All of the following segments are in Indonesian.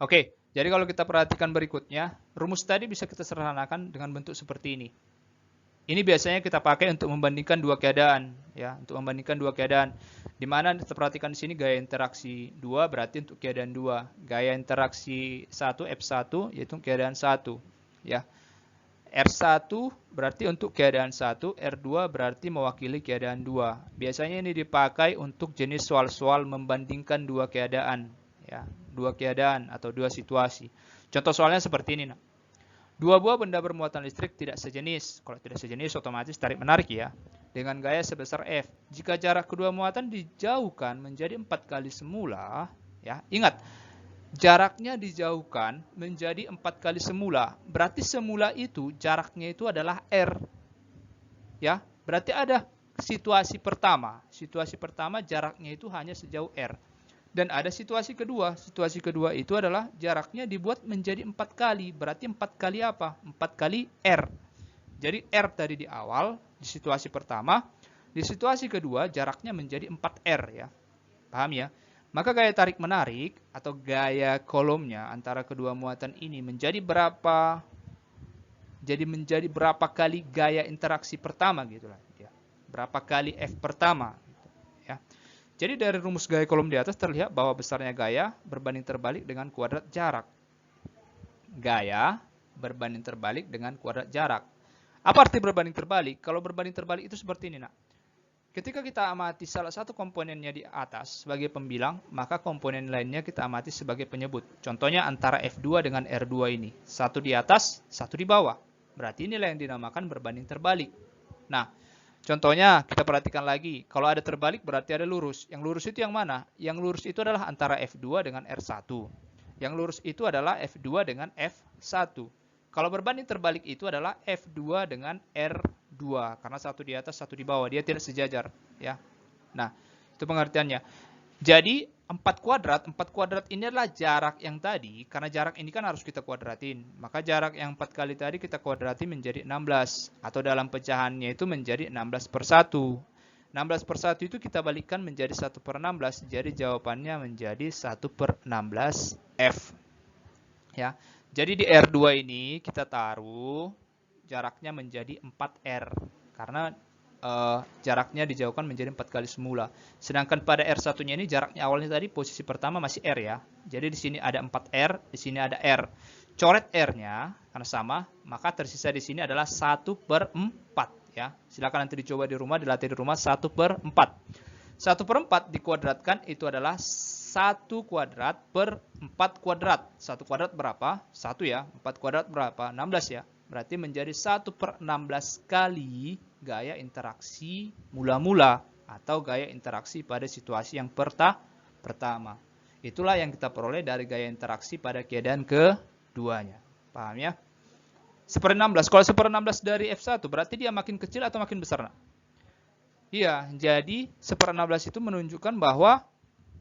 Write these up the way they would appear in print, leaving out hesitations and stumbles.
Oke, jadi kalau kita perhatikan berikutnya, rumus tadi bisa kita sederhanakan dengan bentuk seperti ini. Ini biasanya kita pakai untuk membandingkan dua keadaan, ya, untuk membandingkan dua keadaan. Di mana kita perhatikan di sini gaya interaksi 2 berarti untuk keadaan 2, gaya interaksi 1 F1 yaitu keadaan 1, ya. R1 berarti untuk keadaan 1, R2 berarti mewakili keadaan 2. Biasanya ini dipakai untuk jenis soal-soal membandingkan dua keadaan, ya, dua keadaan atau dua situasi. Contoh soalnya seperti ini, nah. Dua buah benda bermuatan listrik tidak sejenis. Kalau tidak sejenis otomatis tarik-menarik, ya. Dengan gaya sebesar F. Jika jarak kedua muatan dijauhkan menjadi 4 kali semula, ya. Ingat, jaraknya dijauhkan menjadi 4 kali semula. Berarti semula itu jaraknya itu adalah R. Ya, berarti ada situasi pertama. Situasi pertama jaraknya itu hanya sejauh R. Dan ada situasi kedua. Situasi kedua itu adalah jaraknya dibuat menjadi 4 kali. Berarti 4 kali apa? 4 kali R. Jadi R tadi di awal, di situasi pertama. Di situasi kedua, jaraknya menjadi 4R, ya. Paham, ya? Maka gaya tarik-menarik atau gaya kolomnya antara kedua muatan ini menjadi berapa? Jadi menjadi berapa kali gaya interaksi pertama, gitulah, ya. Berapa kali F pertama, gitu, ya. Jadi dari rumus gaya kolom di atas terlihat bahwa besarnya gaya berbanding terbalik dengan kuadrat jarak. Gaya berbanding terbalik dengan kuadrat jarak. Apa arti berbanding terbalik? Kalau berbanding terbalik itu seperti ini, nak. Ketika kita amati salah satu komponennya di atas sebagai pembilang, maka komponen lainnya kita amati sebagai penyebut. Contohnya antara F2 dengan R2 ini. Satu di atas, satu di bawah. Berarti inilah yang dinamakan berbanding terbalik. Nah, contohnya, kita perhatikan lagi. Kalau ada terbalik berarti ada lurus. Yang lurus itu yang mana? Yang lurus itu adalah antara F2 dengan R1. Yang lurus itu adalah F2 dengan F1. Kalau berbanding terbalik itu adalah F2 dengan R2. Karena satu di atas, satu di bawah. Dia tidak sejajar, ya. Nah, itu pengertiannya. Jadi 4 kuadrat ini adalah jarak yang tadi, karena jarak ini kan harus kita kuadratin. Maka jarak yang 4 kali tadi kita kuadratin menjadi 16. Atau dalam pecahannya itu menjadi 16 per 1. 16 per 1 itu kita balikkan menjadi 1 per 16. Jadi jawabannya menjadi 1 per 16 F. Ya. Jadi di R2 ini kita taruh jaraknya menjadi 4R. Karena jaraknya dijauhkan menjadi 4 kali semula. Sedangkan pada R1-nya ini jaraknya awalnya tadi posisi pertama masih R, ya. Jadi di sini ada 4R, di sini ada R. Coret R-nya karena sama, maka tersisa di sini adalah 1 per 4, ya. Silakan nanti dicoba di rumah, dilatih di rumah 1 per 4. 1 per 4 dikuadratkan itu adalah 1 kuadrat per 4 kuadrat. 1 kuadrat berapa? 1, ya. 4 kuadrat berapa? 16, ya. Berarti menjadi 1 per 16 kali gaya interaksi mula-mula atau gaya interaksi pada situasi yang pertama. Itulah yang kita peroleh dari gaya interaksi pada keadaan keduanya. Paham, ya? 1/16. Kalau 1/16 dari F1 berarti dia makin kecil atau makin besar, nak? Iya, jadi 1/16 itu menunjukkan bahwa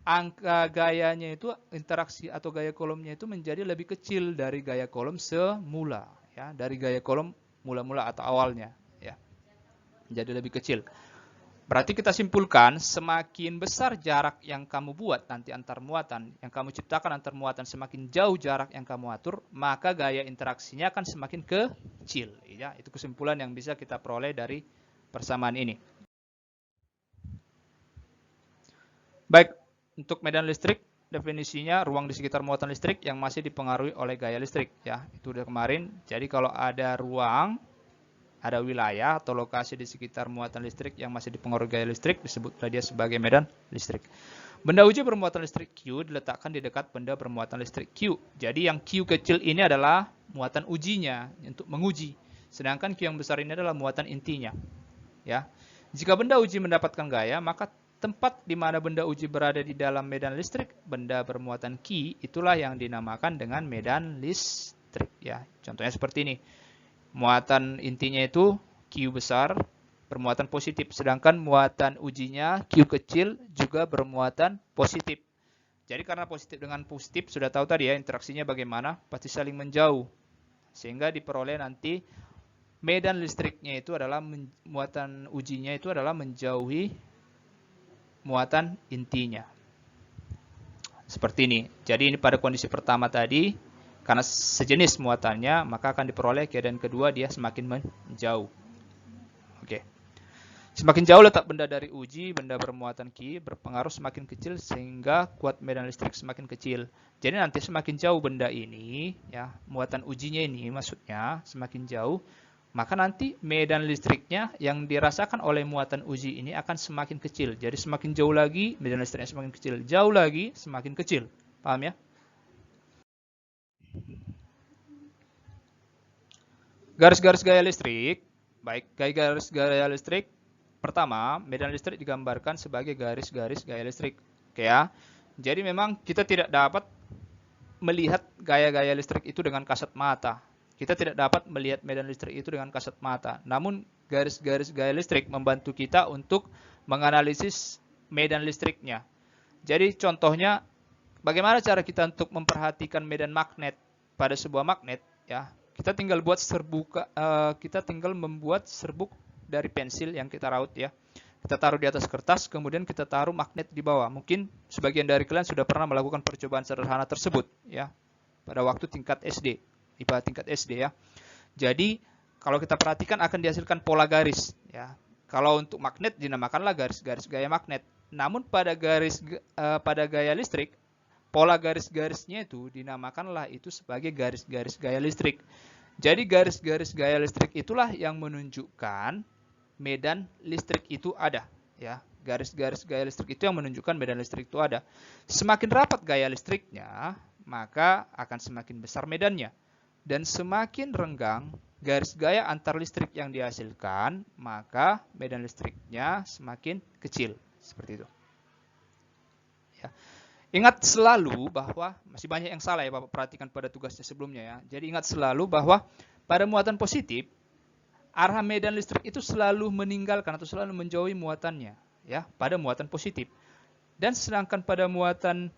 angka gayanya itu, interaksi atau gaya kolomnya itu menjadi lebih kecil dari gaya kolom semula, ya, dari gaya kolom mula-mula atau awalnya, ya. Jadi lebih kecil. Berarti kita simpulkan semakin besar jarak yang kamu buat nanti antar muatan, yang kamu ciptakan antar muatan, semakin jauh jarak yang kamu atur, maka gaya interaksinya akan semakin kecil, ya. Itu kesimpulan yang bisa kita peroleh dari persamaan ini. Baik, untuk medan listrik, definisinya ruang di sekitar muatan listrik yang masih dipengaruhi oleh gaya listrik, ya. Itu udah kemarin. Jadi kalau ada ruang, ada wilayah atau lokasi di sekitar muatan listrik yang masih dipengaruhi gaya listrik, disebutlah dia sebagai medan listrik. Benda uji bermuatan listrik Q diletakkan di dekat benda bermuatan listrik Q. Jadi yang Q kecil ini adalah muatan ujinya untuk menguji. Sedangkan Q yang besar ini adalah muatan intinya, ya. Jika benda uji mendapatkan gaya, maka tempat di mana benda uji berada di dalam medan listrik benda bermuatan Q itulah yang dinamakan dengan medan listrik, ya. Contohnya seperti ini. Muatan intinya itu Q besar bermuatan positif, sedangkan muatan ujinya Q kecil juga bermuatan positif. Jadi karena positif dengan positif sudah tahu tadi, ya, interaksinya bagaimana, pasti saling menjauh. Sehingga diperoleh nanti medan listriknya itu adalah muatan ujinya itu adalah menjauhi muatan intinya. Seperti ini. Jadi ini pada kondisi pertama tadi, karena sejenis muatannya, maka akan diperoleh keadaan kedua dia semakin menjauh. Oke. Semakin jauh letak benda dari uji, benda bermuatan Q berpengaruh semakin kecil sehingga kuat medan listrik semakin kecil. Jadi nanti semakin jauh benda ini, ya, muatan ujinya ini maksudnya semakin jauh, maka nanti medan listriknya yang dirasakan oleh muatan uji ini akan semakin kecil. Jadi semakin jauh lagi medan listriknya semakin kecil, jauh lagi semakin kecil. Paham ya? Garis-garis gaya listrik, baik garis gaya listrik. Pertama, medan listrik digambarkan sebagai garis-garis gaya listrik. Oke ya. Jadi memang kita tidak dapat melihat gaya-gaya listrik itu dengan kasat mata. Kita tidak dapat melihat medan listrik itu dengan kasat mata. Namun garis-garis gaya listrik membantu kita untuk menganalisis medan listriknya. Jadi contohnya, bagaimana cara kita untuk memperhatikan medan magnet pada sebuah magnet? Ya, kita tinggal membuat serbuk dari pensil yang kita raut ya. Kita taruh di atas kertas, kemudian kita taruh magnet di bawah. Mungkin sebagian dari kalian sudah pernah melakukan percobaan sederhana tersebut ya. Pada waktu tingkat SD, IPA tingkat SD ya. Jadi kalau kita perhatikan akan dihasilkan pola garis ya. Kalau untuk magnet dinamakanlah garis-garis gaya magnet. Namun pada gaya listrik, pola garis-garisnya itu dinamakanlah itu sebagai garis-garis gaya listrik. Jadi garis-garis gaya listrik itulah yang menunjukkan medan listrik itu ada ya. Garis-garis gaya listrik itu yang menunjukkan medan listrik itu ada. Semakin rapat gaya listriknya, maka akan semakin besar medannya. Dan semakin renggang garis gaya antar listrik yang dihasilkan, maka medan listriknya semakin kecil. Seperti itu. Ya. Ingat selalu bahwa, masih banyak yang salah ya Bapak perhatikan pada tugasnya sebelumnya ya. Jadi ingat selalu bahwa pada muatan positif, arah medan listrik itu selalu meninggalkan atau selalu menjauhi muatannya ya pada muatan positif. Dan sedangkan pada muatan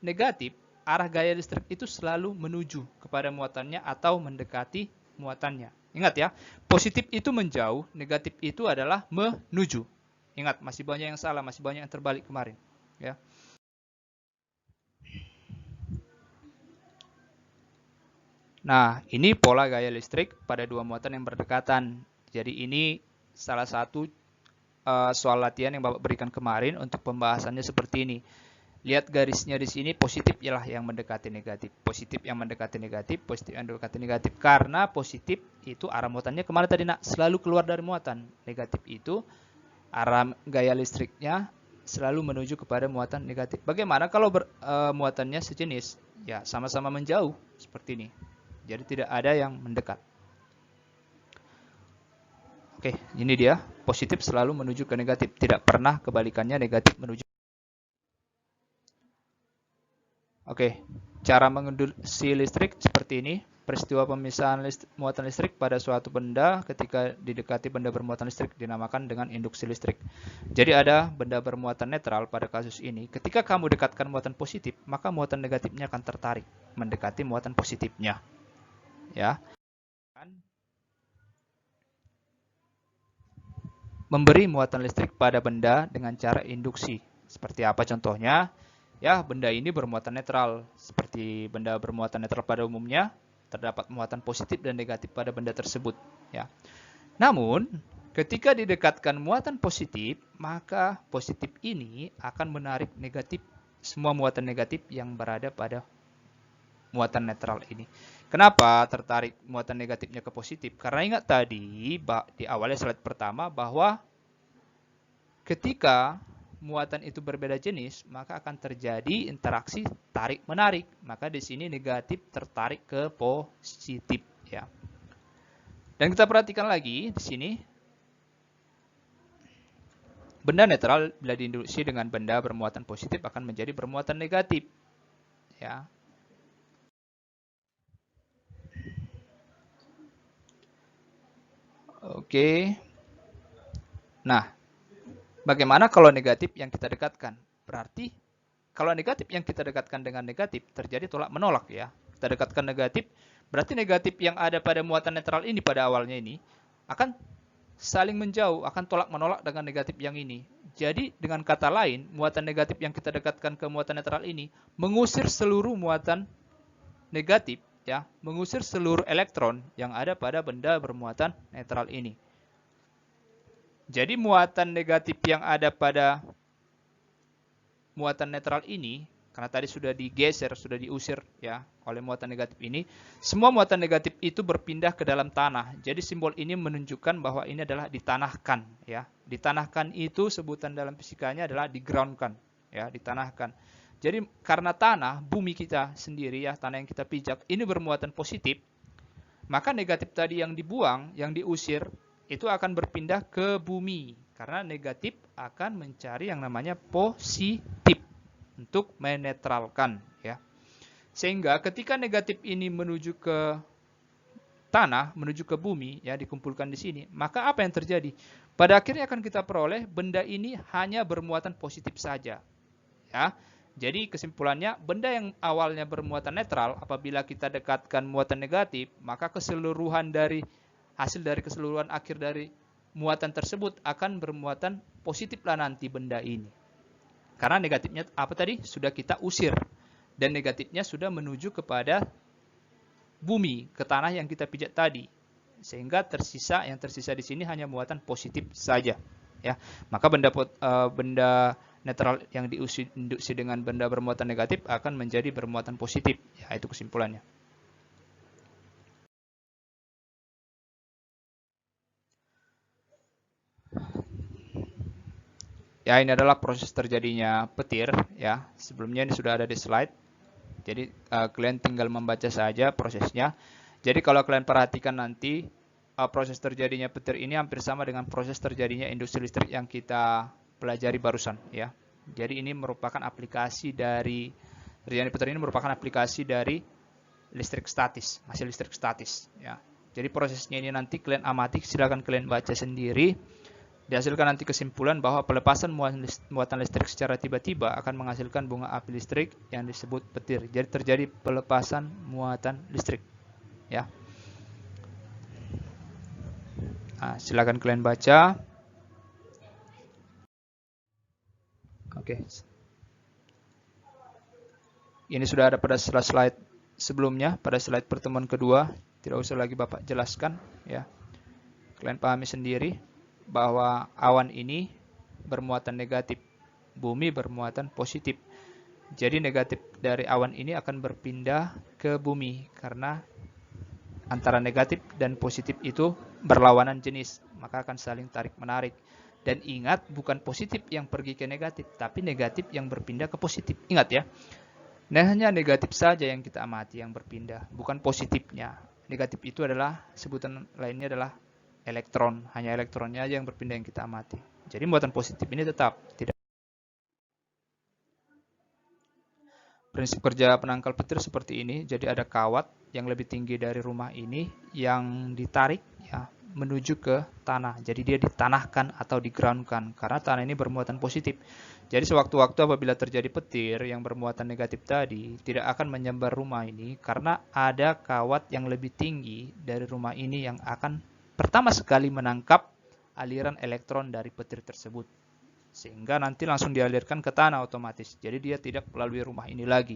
negatif, arah gaya listrik itu selalu menuju kepada muatannya atau mendekati muatannya. Ingat ya, positif itu menjauh, negatif itu adalah menuju. Ingat, masih banyak yang salah, masih banyak yang terbalik kemarin ya. Nah, ini pola gaya listrik pada dua muatan yang berdekatan. Jadi ini salah satu soal latihan yang Bapak berikan kemarin untuk pembahasannya seperti ini. Lihat garisnya di sini, positif ialah yang mendekati negatif. Positif yang mendekati negatif, positif yang mendekati negatif. Karena positif itu arah muatannya kemana tadi nak? Selalu keluar dari muatan. Negatif itu arah gaya listriknya selalu menuju kepada muatan negatif. Bagaimana kalau muatannya sejenis? Ya, sama-sama menjauh seperti ini. Jadi tidak ada yang mendekat. Oke, ini dia. Positif selalu menuju ke negatif. Tidak pernah kebalikannya negatif menuju. Oke, cara menginduksi listrik seperti ini. Peristiwa pemisahan muatan listrik pada suatu benda ketika didekati benda bermuatan listrik dinamakan dengan induksi listrik. Jadi ada benda bermuatan netral pada kasus ini. Ketika kamu dekatkan muatan positif, maka muatan negatifnya akan tertarik mendekati muatan positifnya. Ya, memberi muatan listrik pada benda dengan cara induksi. Seperti apa contohnya? Ya, benda ini bermuatan netral. Seperti benda bermuatan netral pada umumnya, terdapat muatan positif dan negatif pada benda tersebut. Ya. Namun, ketika didekatkan muatan positif, maka positif ini akan menarik negatif, semua muatan negatif yang berada pada muatan netral ini. Kenapa tertarik muatan negatifnya ke positif? Karena ingat tadi di awalnya slide pertama bahwa ketika muatan itu berbeda jenis, maka akan terjadi interaksi tarik-menarik. Maka di sini negatif tertarik ke positif ya. Dan kita perhatikan lagi di sini benda netral bila diinduksi dengan benda bermuatan positif akan menjadi bermuatan negatif ya. Oke. Nah, bagaimana kalau negatif yang kita dekatkan? Berarti kalau negatif yang kita dekatkan dengan negatif terjadi tolak menolak ya. Kita dekatkan negatif, berarti negatif yang ada pada muatan netral ini pada awalnya ini akan saling menjauh, akan tolak menolak dengan negatif yang ini. Jadi dengan kata lain, muatan negatif yang kita dekatkan ke muatan netral ini mengusir seluruh muatan negatif, ya, mengusir seluruh elektron yang ada pada benda bermuatan netral ini. Jadi muatan negatif yang ada pada muatan netral ini, karena tadi sudah digeser, sudah diusir ya oleh muatan negatif ini, semua muatan negatif itu berpindah ke dalam tanah. Jadi simbol ini menunjukkan bahwa ini adalah ditanahkan ya. Ditanahkan itu sebutan dalam fisikanya adalah digroundkan ya, ditanahkan. Jadi karena tanah, bumi kita sendiri ya, tanah yang kita pijak ini bermuatan positif, maka negatif tadi yang dibuang, yang diusir itu akan berpindah ke bumi karena negatif akan mencari yang namanya positif untuk menetralkan ya. Sehingga ketika negatif ini menuju ke tanah, menuju ke bumi ya, dikumpulkan di sini, maka apa yang terjadi? Pada akhirnya akan kita peroleh benda ini hanya bermuatan positif saja ya. Jadi kesimpulannya, benda yang awalnya bermuatan netral apabila kita dekatkan muatan negatif, maka keseluruhan dari hasil dari keseluruhan akhir dari muatan tersebut akan bermuatan positif lah nanti benda ini. Karena negatifnya apa tadi? Sudah kita usir. Dan negatifnya sudah menuju kepada bumi, ke tanah yang kita pijat tadi. Sehingga yang tersisa di sini hanya muatan positif saja. Ya, maka benda netral yang diinduksi dengan benda bermuatan negatif akan menjadi bermuatan positif. Ya, itu kesimpulannya. Ya, ini adalah proses terjadinya petir ya. Sebelumnya ini sudah ada di slide. Jadi kalian tinggal membaca saja prosesnya. Jadi kalau kalian perhatikan nanti proses terjadinya petir ini hampir sama dengan proses terjadinya industri listrik yang kita pelajari barusan ya. Jadi ini merupakan aplikasi dari terjadinya petir ini merupakan aplikasi dari listrik statis, hasil listrik statis ya. Jadi prosesnya ini nanti kalian amati, silakan kalian baca sendiri. Dihasilkan nanti kesimpulan bahwa pelepasan muatan listrik secara tiba-tiba akan menghasilkan bunga api listrik yang disebut petir. Jadi terjadi pelepasan muatan listrik. Ya. Nah, silakan kalian baca. Oke. Ini sudah ada pada slide sebelumnya, pada slide pertemuan kedua. Tidak usah lagi Bapak jelaskan. Ya. Kalian pahami sendiri bahwa awan ini bermuatan negatif, bumi bermuatan positif. Jadi negatif dari awan ini akan berpindah ke bumi karena antara negatif dan positif itu berlawanan jenis, maka akan saling tarik-menarik. Dan ingat, bukan positif yang pergi ke negatif, tapi negatif yang berpindah ke positif. Ingat ya, nah, hanya negatif saja yang kita amati yang berpindah, bukan positifnya. Negatif itu adalah, sebutan lainnya adalah elektron, hanya elektronnya aja yang berpindah yang kita amati. Jadi muatan positif ini tetap tidak. Prinsip kerja penangkal petir seperti ini. Jadi ada kawat yang lebih tinggi dari rumah ini yang ditarik ya menuju ke tanah. Jadi dia ditanahkan atau digroundkan karena tanah ini bermuatan positif. Jadi sewaktu-waktu apabila terjadi petir yang bermuatan negatif tadi tidak akan menyambar rumah ini karena ada kawat yang lebih tinggi dari rumah ini yang akan pertama sekali menangkap aliran elektron dari petir tersebut. Sehingga nanti langsung dialirkan ke tanah otomatis. Jadi dia tidak melalui rumah ini lagi.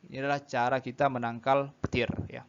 Ini adalah cara kita menangkal petir ya.